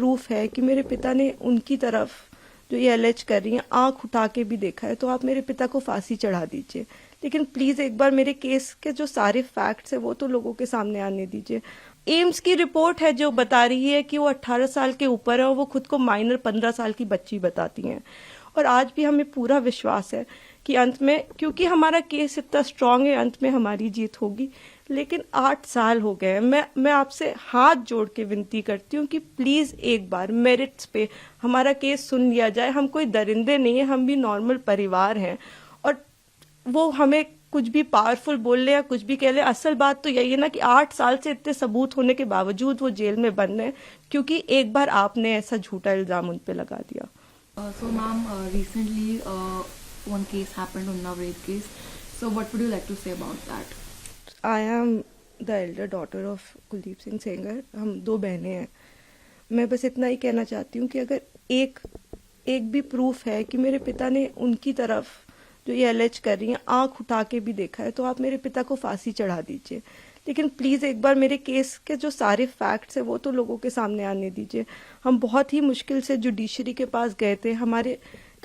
Proof है कि मेरे पिता ने उनकी तरफ जो ये एलेज कर रही हैं आंख उठा के भी देखा है, तो आप मेरे पिता को फांसी चढ़ा दीजिए। लेकिन प्लीज एक बार मेरे केस के जो सारे फैक्ट्स है वो तो लोगों के सामने आने दीजिए। एम्स की रिपोर्ट है जो बता रही है कि वो 18 साल के ऊपर है और वो खुद को माइनर 15 साल की बच्ची बताती हैं। और आज भी हमें पूरा विश्वास है कि अंत में, क्योंकि हमारा केस इतना स्ट्रांग है, अंत में हमारी जीत होगी। लेकिन 8 साल हो गए, मैं आपसे हाथ जोड़ के विनती करती हूँ कि प्लीज एक बार मेरिट्स पे हमारा केस सुन लिया जाए। हम कोई दरिंदे नहीं है, हम भी नॉर्मल परिवार हैं। और वो हमें कुछ भी पावरफुल बोल ले या कुछ भी कह ले, असल बात तो यही है ना कि 8 साल से इतने सबूत होने के बावजूद वो जेल में बंद है, क्योंकि एक बार आपने ऐसा झूठा इल्जाम उन पे लगा दिया। So ma'am, recently one case happened, Unnao rape case. So what would you like to say about that? I am the elder daughter of Kuldeep Singh Sengar. हम 2 बहनें हैं। मैं बस इतना ही कहना चाहती हूँ कि अगर एक भी प्रूफ है कि मेरे पिता ने उनकी तरफ जो ये एलेज कर रही हैं आंख उठा के भी देखा है, तो आप मेरे पिता को फांसी चढ़ा दीजिए। लेकिन प्लीज एक बार मेरे केस के जो सारे फैक्ट्स है वो तो लोगों के सामने आने दीजिए। हम बहुत ही मुश्किल से जुडिशरी के पास गए थे, हमारे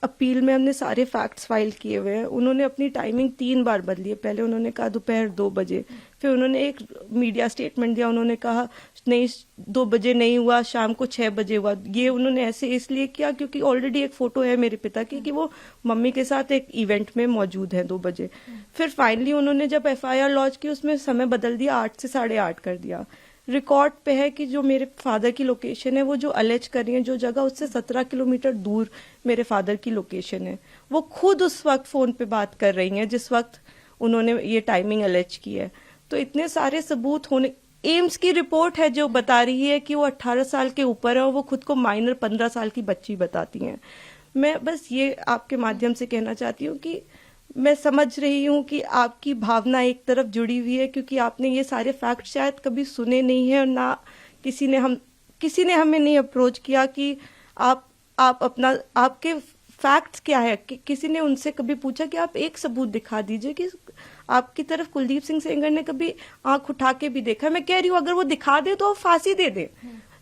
अपील में हमने सारे फैक्ट्स फाइल किए हुए हैं। उन्होंने अपनी टाइमिंग 3 बार बदली है। पहले उन्होंने कहा दोपहर 2 बजे, फिर उन्होंने एक मीडिया स्टेटमेंट दिया, उन्होंने कहा नहीं 2 बजे नहीं हुआ, शाम को 6 बजे हुआ। ये उन्होंने ऐसे इसलिए किया क्योंकि ऑलरेडी एक फोटो है मेरे पिता की कि वो मम्मी के साथ एक इवेंट में मौजूद है 2 बजे। फिर फाइनली उन्होंने जब FIR लॉन्च की उसमें समय बदल दिया, 8 से 8:30 कर दिया। रिकॉर्ड पे है कि जो मेरे फादर की लोकेशन है, वो जो अलेज कर रही है जो जगह, उससे 17 किलोमीटर दूर मेरे फादर की लोकेशन है। वो खुद उस वक्त फोन पे बात कर रही हैं जिस वक्त उन्होंने ये टाइमिंग अलेज की है। तो इतने सारे सबूत होने, एम्स की रिपोर्ट है जो बता रही है कि वो 18 साल के ऊपर है और वो खुद को माइनर 15 साल की बच्ची बताती हैं। मैं बस ये आपके माध्यम से कहना चाहती हूँ कि मैं समझ रही हूँ कि आपकी भावना एक तरफ जुड़ी हुई है, क्योंकि आपने ये सारे फैक्ट शायद कभी सुने नहीं है और ना किसी ने हमें नहीं अप्रोच किया कि आप अपना आपके फैक्ट्स क्या है। किसी ने उनसे कभी पूछा कि आप एक सबूत दिखा दीजिए कि आपकी तरफ कुलदीप सिंह सेंगर ने कभी आंख उठा के भी देखा। मैं कह रही हूँ अगर वो दिखा दे तो फांसी दे दे,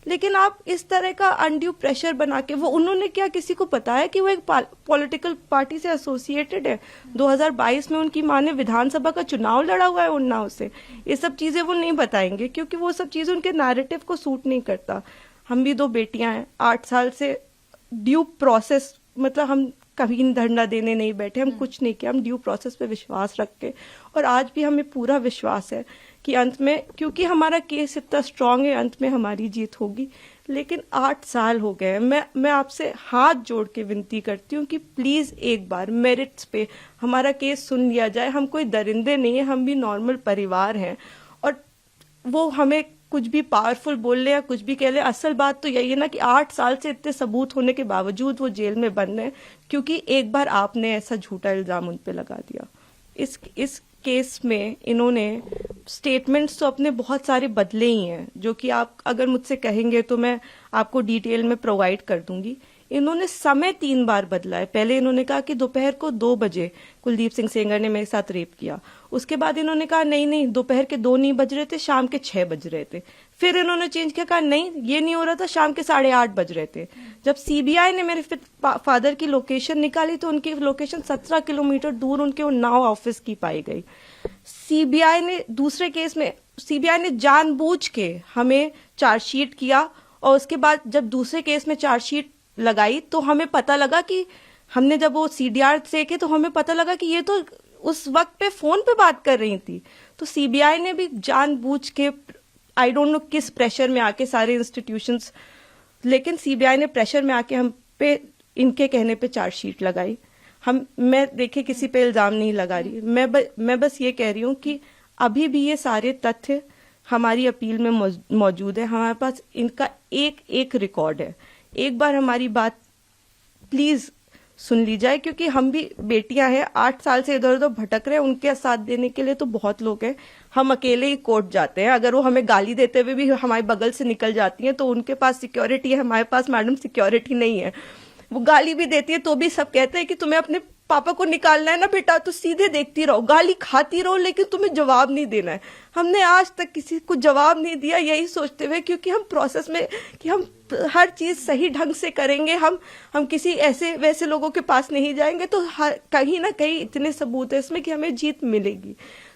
लेकिन आप इस तरह का अनड्यू प्रेशर बना के, वो उन्होंने क्या किसी को पता है कि वो एक पॉलिटिकल पार्टी से एसोसिएटेड है। 2022 में उनकी मां ने विधानसभा का चुनाव लड़ा हुआ है उन्नाव से। ये सब चीजें वो नहीं बताएंगे क्योंकि वो सब चीजें उनके नैरेटिव को सूट नहीं करता। हम भी 2 बेटियां हैं, 8 साल से ड्यू प्रोसेस, मतलब हम कभी धरना देने नहीं बैठे, हम कुछ नहीं किया, हम ड्यू प्रोसेस पे विश्वास रख के, और आज भी हमें पूरा विश्वास है कि अंत में, क्योंकि हमारा केस इतना स्ट्रांग है, अंत में हमारी जीत होगी। लेकिन 8 साल हो गए, मैं आपसे हाथ जोड़ के विनती करती हूँ कि प्लीज एक बार मेरिट्स पे हमारा केस सुन लिया जाए। हम कोई दरिंदे नहीं है, हम भी नॉर्मल परिवार हैं। और वो हमें कुछ भी पावरफुल बोल ले या कुछ भी कह ले, असल बात तो यही है ना कि 8 साल से इतने सबूत होने के बावजूद वो जेल में बंद है, क्योंकि एक बार आपने ऐसा झूठा इल्जाम उन पे लगा दिया। इस केस में इन्होंने स्टेटमेंट्स तो अपने बहुत सारे बदले ही हैं, जो कि आप अगर मुझसे कहेंगे तो मैं आपको डिटेल में प्रोवाइड कर दूंगी। इन्होंने समय 3 बार बदला है। पहले इन्होंने कहा कि दोपहर को 2 बजे कुलदीप सिंह सेंगर ने मेरे साथ रेप किया। उसके बाद इन्होंने कहा नहीं दोपहर के 2 नहीं बज रहे थे, शाम के 6 बज रहे थे। फिर इन्होंने चेंज किया, कहा नहीं ये नहीं हो रहा था, शाम के 8:30 बज रहे थे। जब CBI ने मेरे फादर की लोकेशन निकाली तो उनकी लोकेशन 17 किलोमीटर दूर उनके उन्नाव ऑफिस की पाई गई। CBI ने दूसरे केस में CBI ने जानबूझ के हमें चार्जशीट किया, और उसके बाद जब दूसरे केस में चार्जशीट लगाई तो हमें पता लगा कि हमने जब वो CDR देखे तो हमें पता लगा कि ये तो उस वक्त पे फोन पे बात कर रही थी। तो CBI ने भी जानबूझ के, आई डोंट नो किस प्रेशर में आके, सारे इंस्टीट्यूशंस, लेकिन CBI ने प्रेशर में आके हम पे इनके कहने पे चार्जशीट लगाई। मैं देखिए किसी पे इल्जाम नहीं लगा रही, मैं बस ये कह रही हूँ कि अभी भी ये सारे तथ्य हमारी अपील में मौजूद है। हमारे पास इनका एक रिकॉर्ड है। एक बार हमारी बात प्लीज सुन ली जाए, क्योंकि हम भी बेटियां हैं, 8 साल से इधर उधर भटक रहे हैं। उनके साथ देने के लिए तो बहुत लोग हैं। हम अकेले ही कोर्ट जाते हैं, अगर वो हमें गाली देते हुए भी हमारे बगल से निकल जाती हैं तो उनके पास सिक्योरिटी है, हमारे पास मैडम सिक्योरिटी नहीं है। वो गाली भी देती है तो भी सब कहते हैं कि तुम्हें अपने पापा को निकालना है ना बेटा तो सीधे देखती रहो, गाली खाती रहो, लेकिन तुम्हें जवाब नहीं देना है। हमने आज तक किसी को जवाब नहीं दिया, यही सोचते हुए, क्योंकि हम प्रोसेस में कि हम हर चीज सही ढंग से करेंगे, हम किसी ऐसे वैसे लोगों के पास नहीं जाएंगे, तो कहीं ना कहीं इतने सबूत है इसमें कि हमें जीत मिलेगी।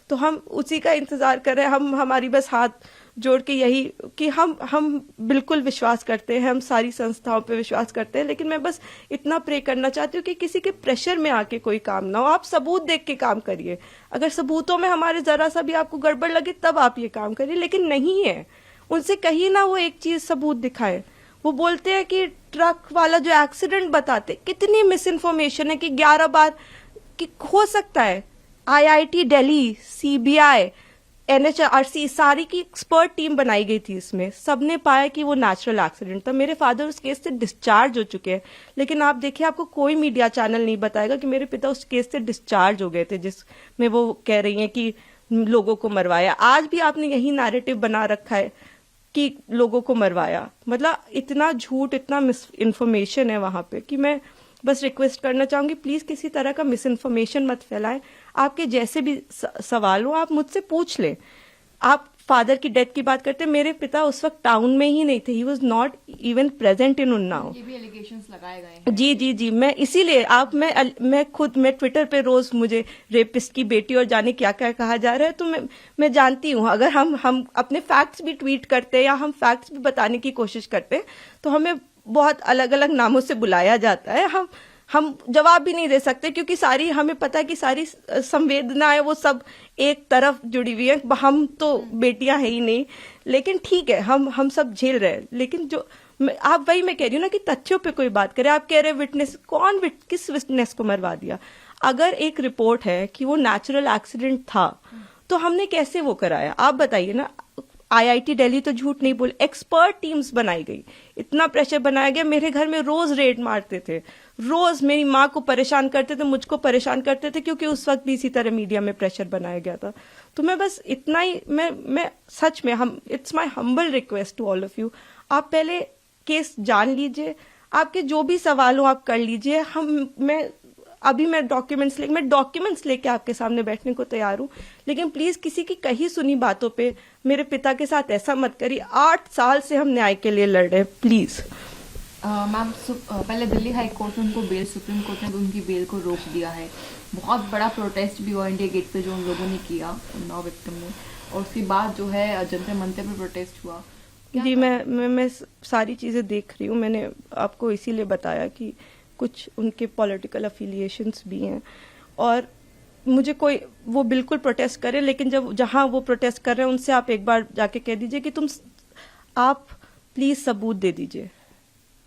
तो हम उसी का इंतजार कर रहे हैं। हमारी बस हाथ जोड़ के यही कि हम बिल्कुल विश्वास करते हैं, हम सारी संस्थाओं पे विश्वास करते हैं, लेकिन मैं बस इतना प्रे करना चाहती हूँ कि किसी के प्रेशर में आके कोई काम ना हो। आप सबूत देख के काम करिए, अगर सबूतों में हमारे जरा सा भी आपको गड़बड़ लगे तब आप ये काम करिए, लेकिन नहीं है, उनसे कहीं ना वो एक चीज सबूत दिखाए। वो बोलते हैं कि ट्रक वाला जो एक्सीडेंट बताते, कितनी मिस इन्फॉर्मेशन है कि 11 बार कि हो सकता है IIT दिल्ली, CBI, NHRC सारी की एक्सपर्ट टीम बनाई गई थी, इसमें सबने पाया कि वो नेचुरल एक्सीडेंट था। मेरे फादर उस केस से डिस्चार्ज हो चुके हैं, लेकिन आप देखिए आपको कोई मीडिया चैनल नहीं बताएगा कि मेरे पिता उस केस से डिस्चार्ज हो गए थे, जिसमें वो कह रही हैं कि लोगों को मरवाया। आज भी आपने यही नैरेटिव बना रखा है कि लोगों को मरवाया। मतलब इतना झूठ, इतना मिस इन्फॉर्मेशन है वहां पे कि मैं बस रिक्वेस्ट करना चाहूंगी, प्लीज किसी तरह का मिस इन्फॉर्मेशन मत फैलाएं। आपके जैसे भी सवाल हो आप मुझसे पूछ लें। आप फादर की डेथ की बात करते हैं, मेरे पिता उस वक्त टाउन में ही नहीं थे, he was not even present in Unnao. ये भी एलिगेशंस लगाए गए हैं। जी, मैं इसीलिए मैं ट्विटर पे रोज मुझे रेपिस्ट की बेटी और जाने क्या क्या कहा जा रहा है, तो मैं जानती हूँ अगर हम अपने फैक्ट्स भी ट्वीट करते हैं या हम फैक्ट्स भी बताने की कोशिश करते हैं तो हमें बहुत अलग अलग नामों से बुलाया जाता है। हम जवाब भी नहीं दे सकते, क्योंकि सारी हमें पता है कि सारी संवेदनाएं वो सब एक तरफ जुड़ी हुई है। हम तो बेटियां है ही नहीं, लेकिन ठीक है, हम सब झेल रहे हैं। लेकिन जो आप वही मैं कह रही हूँ ना कि तथ्यों पे कोई बात करे। आप कह रहे विटनेस, किस विटनेस को मरवा दिया? अगर एक रिपोर्ट है कि वो नेचुरल एक्सीडेंट था तो हमने कैसे वो कराया? आप बताइए ना। IIT दिल्ली तो झूठ नहीं बोले, एक्सपर्ट टीम्स बनाई गई, इतना प्रेशर बनाया गया। मेरे घर में रोज रेड मारते थे, रोज मेरी माँ को परेशान करते थे, मुझको परेशान करते थे, क्योंकि उस वक्त भी इसी तरह मीडिया में प्रेशर बनाया गया था। तो मैं बस इतना ही, मैं सच में it's my humble request to all of you, आप पहले केस जान लीजिए, आपके जो भी सवाल हो आप कर लीजिए। मैं डॉक्यूमेंट्स लेके आपके सामने बैठने को तैयार हूँ, लेकिन प्लीज किसी की कही सुनी बातों पे मेरे पिता के साथ ऐसा मत करिए। 8 साल से हम न्याय के लिए लड़ रहे हैं, प्लीज। मैम, पहले दिल्ली हाई कोर्ट में उनको बेल, सुप्रीम कोर्ट ने उनकी बेल को रोक दिया है। बहुत बड़ा प्रोटेस्ट भी हुआ इंडिया गेट पे जो उन लोगों ने किया, उन्नाव विक्टिम ने, और उसके बाद जो है जंतर मंतर पे प्रोटेस्ट हुआ। जी, मैं सारी चीजें देख रही हूँ। मैंने आपको इसीलिए बताया कि कुछ उनके पॉलिटिकल अफिलिएशंस भी हैं, और मुझे कोई वो बिल्कुल प्रोटेस्ट करे, लेकिन जहां वो प्रोटेस्ट कर रहे हैं उनसे आप एक बार जाके कह दीजिए कि आप प्लीज सबूत दे दीजिए,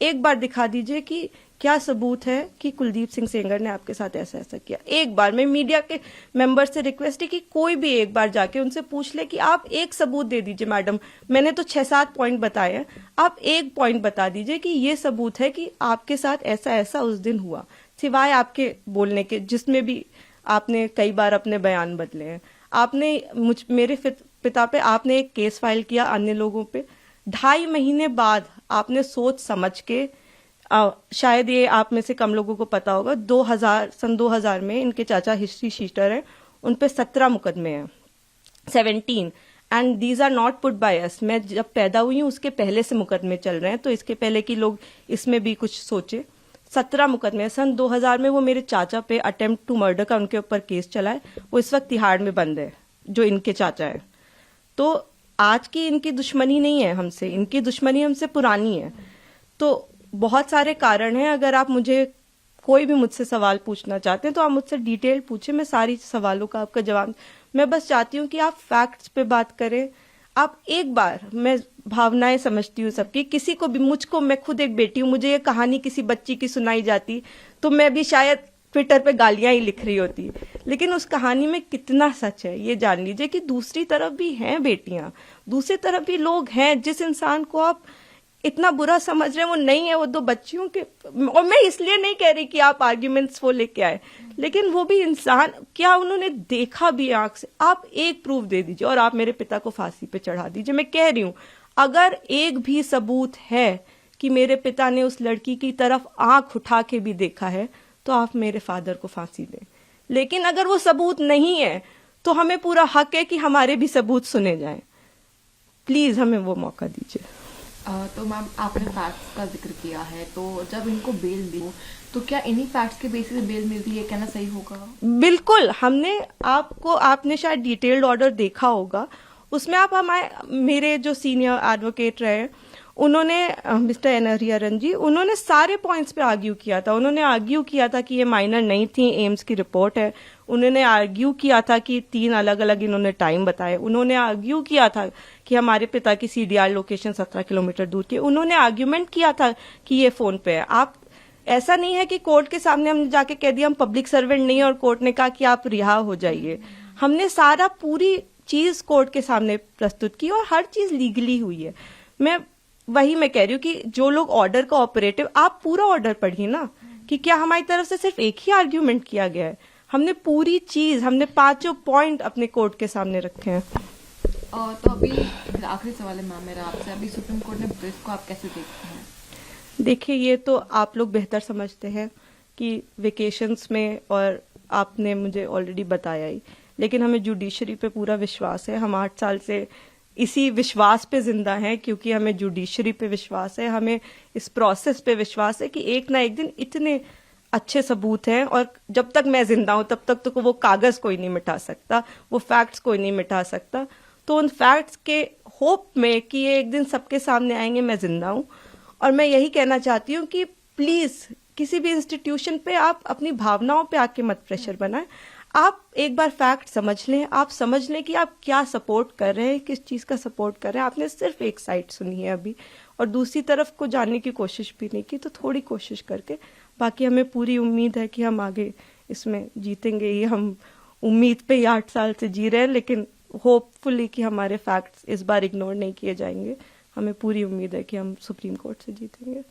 एक बार दिखा दीजिए कि क्या सबूत है कि कुलदीप सिंह सेंगर ने आपके साथ ऐसा ऐसा किया। एक बार मैं मीडिया के मेंबर से रिक्वेस्ट है कि कोई भी एक बार जाके उनसे पूछ ले कि आप एक सबूत दे दीजिए। मैडम, मैंने तो 6-7 पॉइंट बताए हैं, आप एक पॉइंट बता दीजिए कि ये सबूत है कि आपके साथ ऐसा ऐसा उस दिन हुआ, सिवाय आपके बोलने के, जिसमें भी आपने कई बार अपने बयान बदले हैं। आपने मेरे पिता पे आपने एक केस फाइल किया, अन्य लोगों पे 2.5 महीने बाद आपने सोच समझ के, शायद ये आप में से कम लोगों को पता होगा, 2000 में इनके चाचा हिस्ट्री शीटर हैं, उन पे 17 मुकदमे हैं, 17, and these are not put by us. मैं जब पैदा हुई हूँ उसके पहले से मुकदमे चल रहे हैं, तो इसके पहले कि लोग इसमें भी कुछ सोचे। 17 मुकदमे सन 2000 में वो मेरे चाचा पे अटेम्प्ट टू मर्डर का उनके ऊपर केस चला है, वो इस वक्त तिहाड़ में बंद है, जो इनके चाचा है। तो आज की इनकी दुश्मनी नहीं है हमसे, इनकी दुश्मनी हमसे पुरानी है। तो बहुत सारे कारण हैं। अगर आप कोई भी मुझसे सवाल पूछना चाहते हैं तो आप मुझसे डिटेल पूछे, मैं सारी सवालों का आपका जवाब। मैं बस चाहती हूँ कि आप फैक्ट्स पे बात करें। आप एक बार, मैं भावनाएं समझती हूँ सबकी, किसी को भी, मैं खुद एक बेटी हूँ, मुझे ये कहानी किसी बच्ची की सुनाई जाती तो मैं भी शायद ट्विटर पे गालियां ही लिख रही होती, लेकिन उस कहानी में कितना सच है ये जान लीजिए कि दूसरी तरफ भी हैं बेटियां, दूसरी तरफ भी लोग हैं। जिस इंसान को आप इतना बुरा समझ रहे हैं वो नहीं है, वो 2 बच्चियों के, और मैं इसलिए नहीं कह रही कि आप आर्ग्यूमेंट्स वो लेके आए, लेकिन वो भी इंसान, क्या उन्होंने देखा भी आंख से? आप एक प्रूफ दे दीजिए और आप मेरे पिता को फांसी पे चढ़ा दीजिए। मैं कह रही हूं, अगर एक भी सबूत है कि मेरे पिता ने उस लड़की की तरफ आंख उठा के भी देखा है तो आप मेरे फादर को फांसी दें, लेकिन अगर वो सबूत नहीं है तो हमें पूरा हक है कि हमारे भी सबूत सुने जाएं। प्लीज हमें वो मौका दीजिए। तो मैम आपने फैक्ट्स का जिक्र किया है, तो जब इनको बेल दी तो क्या इन्हीं फैक्ट्स के बेसिस पे बेल मिलती है, कहना सही होगा? बिल्कुल, आपने शायद डिटेल्ड ऑर्डर देखा होगा, उसमें आप मेरे जो सीनियर एडवोकेट रहे उन्होंने मिस्टर एन हरिहरन जी, उन्होंने सारे पॉइंट्स पे आर्ग्यू किया था। उन्होंने आर्ग्यू किया था कि ये माइनर नहीं थी, एम्स की रिपोर्ट है। उन्होंने आर्ग्यू किया था कि 3 अलग अलग इन्होंने टाइम बताए। उन्होंने आर्ग्यू किया था कि हमारे पिता की सीडीआर लोकेशन 17 किलोमीटर दूर की। उन्होंने आर्ग्यूमेंट किया था कि ये फोन पे है। आप ऐसा नहीं है कि कोर्ट के सामने हमने जाके कह दिया हम पब्लिक सर्वेंट नहीं है और कोर्ट ने कहा कि आप रिहा हो जाइए। हमने सारा पूरी चीज कोर्ट के सामने प्रस्तुत की और हर चीज लीगली हुई है। मैं कह रही हूँ कि जो लोग ऑर्डर का ऑपरेटिव, आप पूरा ऑर्डर पढ़िए ना, कि क्या हमारी तरफ से सिर्फ एक ही आर्ग्यूमेंट किया गया है। हमने पूरी चीज, हमने 5 पॉइंट अपने कोर्ट के सामने रखे हैं। तो अभी आखिरी सवाल है मैम मेरा आपसे, अभी सुप्रीम कोर्ट ने ब्रीफ को आप कैसे देखते हैं? देखिए, ये तो आप लोग बेहतर समझते हैं कि वेकेशंस में, और आपने मुझे ऑलरेडी बताया ही, लेकिन हमें जुडिशरी पे पूरा विश्वास है। हम 8 साल से इसी विश्वास पे जिंदा हैं, क्योंकि हमें जुडिशरी पे विश्वास है, हमें इस प्रोसेस पे विश्वास है कि एक ना एक दिन इतने अच्छे सबूत हैं, और जब तक मैं जिंदा हूं तब तक तो वो कागज कोई नहीं मिटा सकता, वो फैक्ट्स कोई नहीं मिटा सकता। तो उन फैक्ट्स के होप में कि ये एक दिन सबके सामने आएंगे, मैं जिंदा हूं। और मैं यही कहना चाहती हूँ कि प्लीज किसी भी इंस्टीट्यूशन पे आप अपनी भावनाओं पे आके मत प्रेशर बनाएं। आप एक बार फैक्ट समझ लें, आप समझ लें कि आप क्या सपोर्ट कर रहे हैं, किस चीज का सपोर्ट कर रहे हैं। आपने सिर्फ एक साइड सुनी है अभी, और दूसरी तरफ को जानने की कोशिश भी नहीं की, तो थोड़ी कोशिश करके, बाकी हमें पूरी उम्मीद है कि हम आगे इसमें जीतेंगे ही। हम उम्मीद पे ही 8 साल से जी रहे हैं, लेकिन होपफुली कि हमारे फैक्ट्स इस बार इग्नोर नहीं किए जाएंगे। हमें पूरी उम्मीद है कि हम सुप्रीम कोर्ट से जीतेंगे।